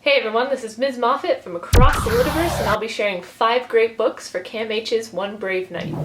Hey everyone, this is Ms. Moffat from across the Litiverse, and I'll be sharing 5 great books for CAMH's One Brave Night.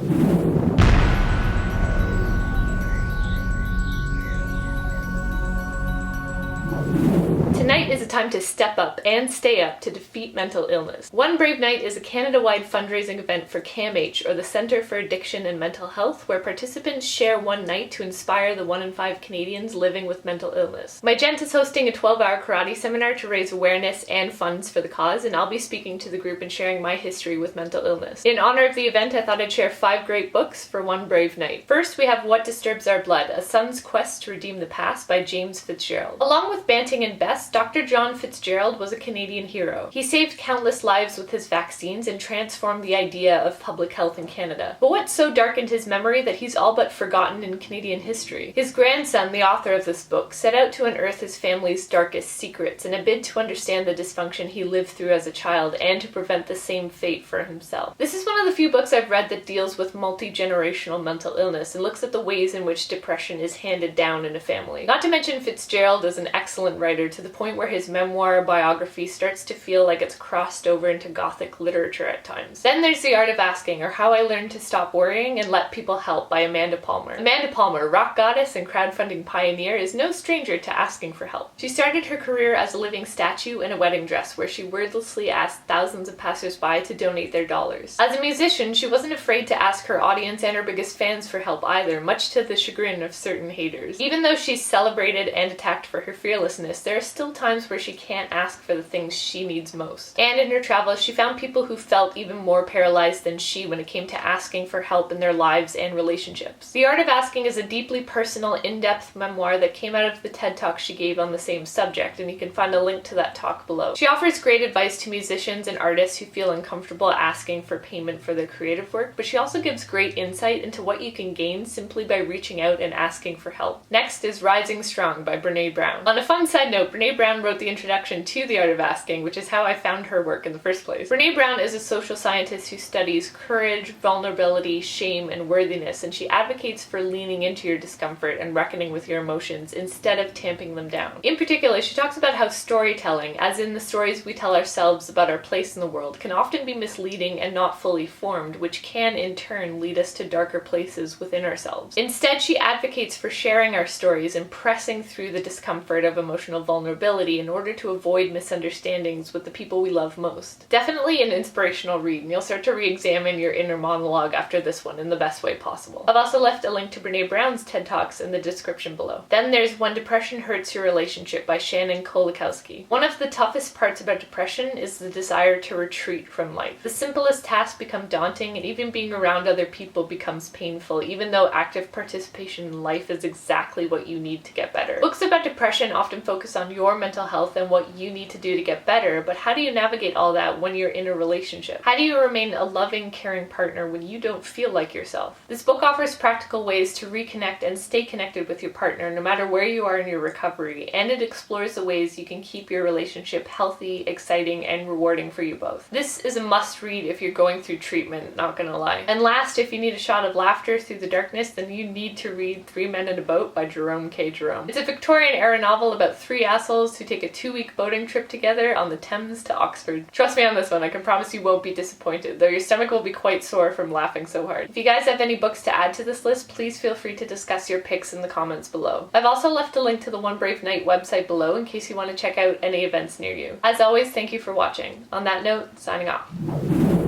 Tonight is a time to step up and stay up to defeat mental illness. One Brave Night is a Canada-wide fundraising event for CAMH, or the Centre for Addiction and Mental Health, where participants share one night to inspire the 1 in 5 Canadians living with mental illness. My gent is hosting a 12-hour karate seminar to raise awareness and funds for the cause, and I'll be speaking to the group and sharing my history with mental illness. In honor of the event, I thought I'd share 5 great books for One Brave Night. First, we have What Disturbs Our Blood? A Son's Quest to Redeem the Past by James Fitzgerald. Along with Banting and Best, Dr. John Fitzgerald was a Canadian hero. He saved countless lives with his vaccines and transformed the idea of public health in Canada. But what so darkened his memory that he's all but forgotten in Canadian history? His grandson, the author of this book, set out to unearth his family's darkest secrets in a bid to understand the dysfunction he lived through as a child and to prevent the same fate for himself. This is one of the few books I've read that deals with multi-generational mental illness and looks at the ways in which depression is handed down in a family. Not to mention Fitzgerald is an excellent writer to the point where his memoir biography starts to feel like it's crossed over into Gothic literature at times. Then there's The Art of Asking, or How I Learned to Stop Worrying and Let People Help by Amanda Palmer. Amanda Palmer, rock goddess and crowdfunding pioneer, is no stranger to asking for help. She started her career as a living statue in a wedding dress where she wordlessly asked thousands of passersby to donate their dollars. As a musician, she wasn't afraid to ask her audience and her biggest fans for help either, much to the chagrin of certain haters. Even though she's celebrated and attacked for her fearlessness, there are still times where she can't ask for the things she needs most. And in her travels, she found people who felt even more paralyzed than she when it came to asking for help in their lives and relationships. The Art of Asking is a deeply personal, in-depth memoir that came out of the TED Talk she gave on the same subject, and you can find a link to that talk below. She offers great advice to musicians and artists who feel uncomfortable asking for payment for their creative work, but she also gives great insight into what you can gain simply by reaching out and asking for help. Next is Rising Strong by Brene Brown. On a fun side note, Brene Brown wrote the introduction to The Art of Asking, which is how I found her work in the first place. Brene Brown is a social scientist who studies courage, vulnerability, shame, and worthiness, and she advocates for leaning into your discomfort and reckoning with your emotions instead of tamping them down. In particular, she talks about how storytelling, as in the stories we tell ourselves about our place in the world, can often be misleading and not fully formed, which can in turn lead us to darker places within ourselves. Instead, she advocates for sharing our stories and pressing through the discomfort of emotional vulnerability in order to avoid misunderstandings with the people we love most. Definitely an inspirational read, and you'll start to re-examine your inner monologue after this one in the best way possible. I've also left a link to Brene Brown's TED Talks in the description below. Then there's When Depression Hurts Your Relationship by Shannon Kolakowski. One of the toughest parts about depression is the desire to retreat from life. The simplest tasks become daunting, and even being around other people becomes painful, even though active participation in life is exactly what you need to get better. Books about depression often focus on your mental health and what you need to do to get better, but how do you navigate all that when you're in a relationship? How do you remain a loving, caring partner when you don't feel like yourself? This book offers practical ways to reconnect and stay connected with your partner no matter where you are in your recovery, and it explores the ways you can keep your relationship healthy, exciting, and rewarding for you both. This is a must-read if you're going through treatment, not gonna lie. And last, if you need a shot of laughter through the darkness, then you need to read 3 Men in a Boat by Jerome K. Jerome. It's a Victorian-era novel about 3 assholes who take a 2-week boating trip together on the Thames to Oxford. Trust me on this one, I can promise you won't be disappointed, though your stomach will be quite sore from laughing so hard. If you guys have any books to add to this list, please feel free to discuss your picks in the comments below. I've also left a link to the One Brave Night website below in case you want to check out any events near you. As always, thank you for watching. On that note, signing off.